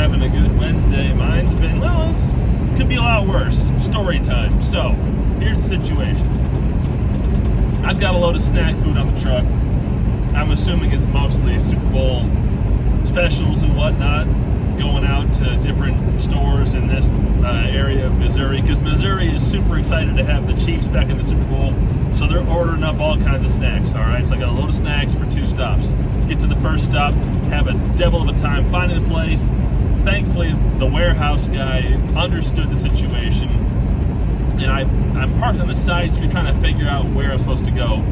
having a good Wednesday. Mine's been, well, it could be a lot worse. Story time. So, here's the situation. I've got a load of snack food on the truck. I'm assuming it's mostly Super Bowl specials and whatnot, going out to different stores in this area of Missouri, because Missouri is super excited to have the Chiefs back in the Super Bowl, so they're ordering up all kinds of snacks. All right, so I got a load of snacks for 2 stops. Get to the first stop, have a devil of a time finding a place. Thankfully, the warehouse guy understood the situation, and I'm parked on the side street trying to figure out where I'm supposed to go.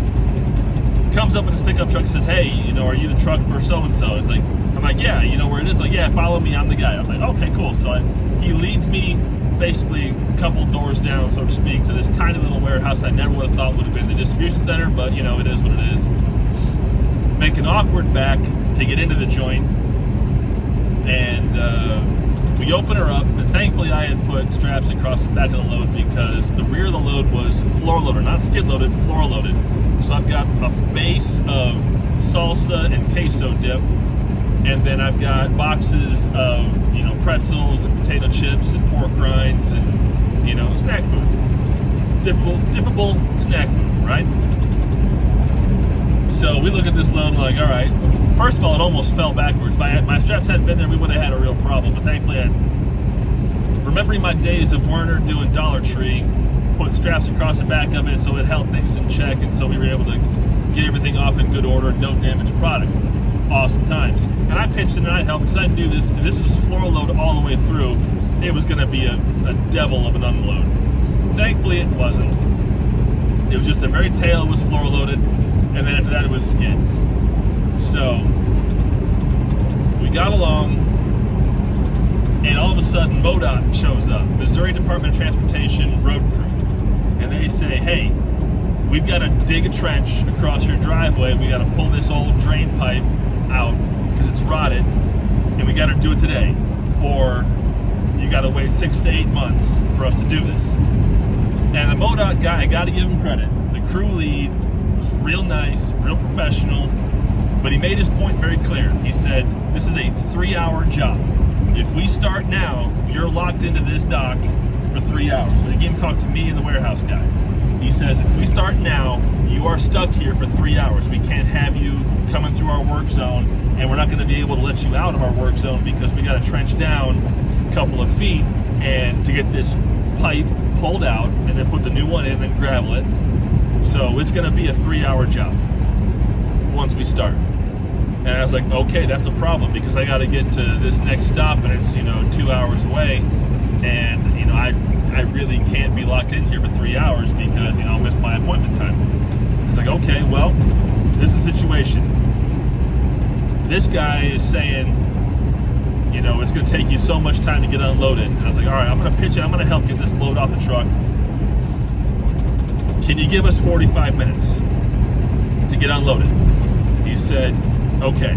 Comes up in his pickup truck and says, "Hey, are you the truck for so-and-so?" It's like, I'm like, "Yeah, you know where it is?" Like, "Yeah, follow me, I'm the guy." I'm like, "Okay, cool." So he leads me basically a couple doors down, so to speak, to this tiny little warehouse I never would have thought would have been the distribution center, but it is what it is. Make an awkward back to get into the joint, and we open her up, and thankfully I had put straps across the back of the load because the rear of the load was floor loaded, not skid loaded, floor loaded. So I've got a base of salsa and queso dip, and then I've got boxes of pretzels and potato chips and pork rinds and snack food, dippable snack food, right? So we look at this load and we're like, all right. First of all, it almost fell backwards. If my straps hadn't been there, we would have had a real problem. But thankfully, remembering my days of Werner doing Dollar Tree, put straps across the back of it so it held things in check, and so we were able to get everything off in good order, no damaged product. Awesome times. And I pitched in and I helped because I knew this was floor load all the way through. It was going to be a devil of an unload. Thankfully, it wasn't. It was just the very tail was floor loaded, and then after that it was skids. So we got along, and all of a sudden MoDOT shows up, Missouri Department of Transportation road crew, and they say, "Hey, we've got to dig a trench across your driveway. We got to pull this old drain pipe out because it's rotted, and we got to do it today, or you got to wait 6 to 8 months for us to do this." And the MoDOT guy, I got to give him credit. The crew lead was real nice, real professional, but he made his point very clear. He said, "This is a 3-hour job. If we start now, you're locked into this dock for 3 hours." So he even talked to me and the warehouse guy. He says, "If we start now, you are stuck here for 3 hours. We can't have you coming through our work zone, and we're not going to be able to let you out of our work zone because we got to trench down a couple of feet and to get this pipe pulled out and then put the new one in and then gravel it. So it's going to be a 3-hour job once we start." And I was like, okay, that's a problem because I got to get to this next stop and it's 2 hours away, and I really can't be locked in here for 3 hours because I'll miss my appointment time. It's like, okay, well, this is the situation. This guy is saying, it's going to take you so much time to get unloaded. And I was like, all right, I'm going to pitch it. I'm going to help get this load off the truck. Can you give us 45 minutes to get unloaded? He said, okay,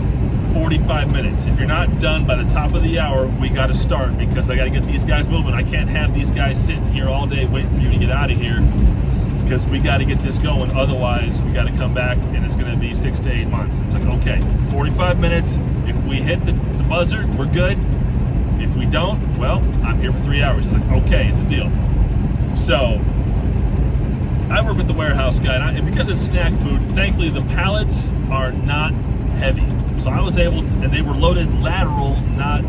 45 minutes. If you're not done by the top of the hour, we got to start because I got to get these guys moving. I can't have these guys sitting here all day waiting for you to get out of here because we got to get this going. Otherwise, we got to come back and it's going to be 6 to 8 months. It's like, okay, 45 minutes. If we hit the buzzer, we're good. If we don't, well, I'm here for 3 hours. It's like, okay, it's a deal. So I work with the warehouse guy, and because it's snack food, thankfully the pallets are not heavy. So I was able to, and they were loaded lateral, not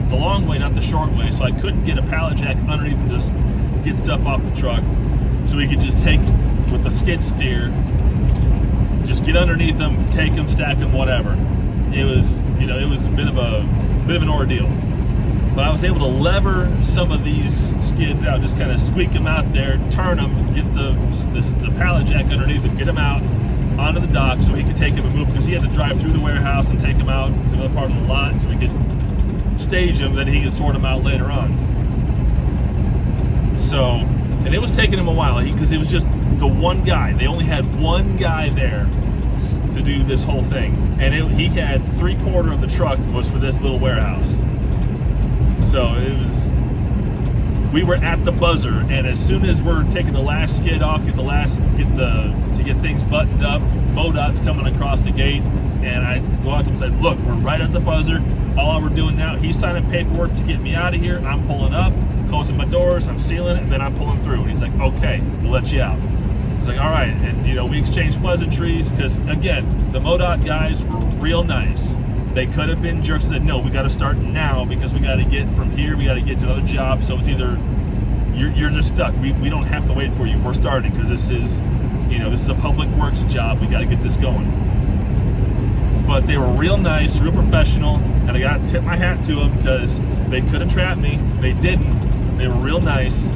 the long way, not the short way. So I couldn't get a pallet jack underneath and just get stuff off the truck. So we could just take with the skid steer, just get underneath them, take them, stack them, whatever. It was, it was a bit of an ordeal. But I was able to lever some of these skids out, just kind of squeak them out there, turn them, get the pallet jack underneath them, get them out onto the dock so he could take them and move, because he had to drive through the warehouse and take them out to another part of the lot so we could stage them, then he could sort them out later on. So, and it was taking him a while because it was just the one guy. They only had one guy there to do this whole thing. And he had 3/4 of the truck was for this little warehouse. So we were at the buzzer, and as soon as we're taking the last skid off, to get things buttoned up, MoDOT's coming across the gate, and I go out to him and say, "Look, we're right at the buzzer. All we're doing now, he's signing paperwork to get me out of here. I'm pulling up, closing my doors, I'm sealing it, and then I'm pulling through. And he's like, okay, we'll let you out. He's like, all right. And, you know, we exchanged pleasantries because, again, the MoDOT guys were real nice. They could have been jerks and said, no, we got to start now because we got to get from here, we got to get to another job. So it's either you're just stuck. We don't have to wait for you. We're starting because this is, you know, this is a public works job. We got to get this going. But they were real nice, real professional, and I got to tip my hat to them because they could have trapped me. They didn't. They were real nice.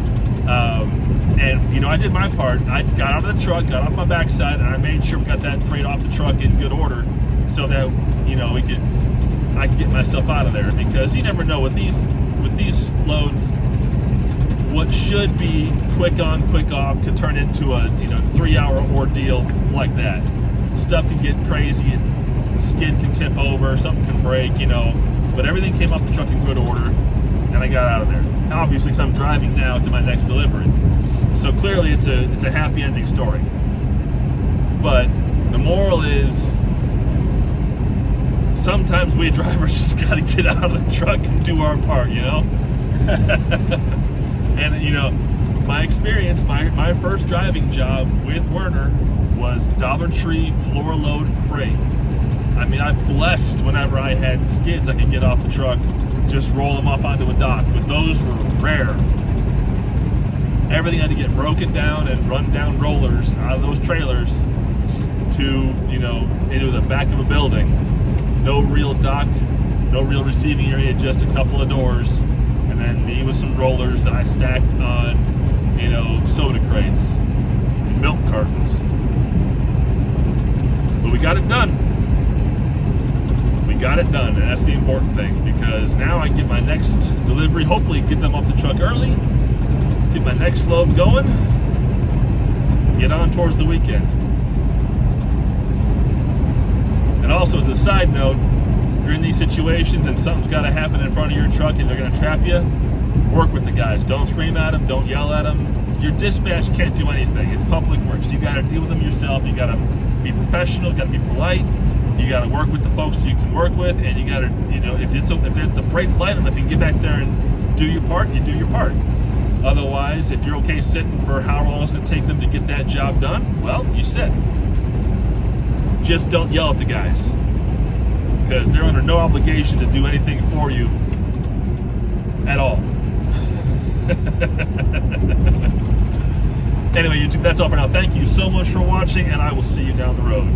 And, you know, I did my part. I got out of the truck, got off my backside, and I made sure we got that freight off the truck in good order so that, you know, I could get myself out of there. Because you never know with these loads, what should be quick on, quick off could turn into a, you know, 3-hour ordeal like that. Stuff can get crazy, and the skid can tip over, something can break, you know. But everything came off the truck in good order, and I got out of there. Obviously, because I'm driving now to my next delivery. So clearly, it's a happy ending story. But the moral is, sometimes we drivers just got to get out of the truck and do our part, you know. And you know, my experience, my first driving job with Werner was Dollar Tree floor load freight. I mean, I'm blessed whenever I had skids I could get off the truck, just roll them off onto a dock, but those were rare. Everything had to get broken down and run down rollers out of those trailers to, you know, into the back of a building. No real dock, no real receiving area, just a couple of doors. And then me with some rollers that I stacked on, you know, soda crates, milk cartons. But we got it done. We got it done, and that's the important thing, because now I can get my next delivery, hopefully get them off the truck early, get my next load going, get on towards the weekend. And also, as a side note, if you're in these situations and something's got to happen in front of your truck and they're going to trap you, work with the guys. Don't scream at them. Don't yell at them. Your dispatch can't do anything. It's public works. You got to deal with them yourself. You got to be professional. You got to be polite. You got to work with the folks you can work with, and you got to, you know, if the freight's light enough, you can get back there and do your part. You do your part. Otherwise, if you're okay sitting for how long it's going to take them to get that job done, well, you sit. Just don't yell at the guys, because they're under no obligation to do anything for you at all. Anyway, YouTube, that's all for now. Thank you so much for watching, and I will see you down the road.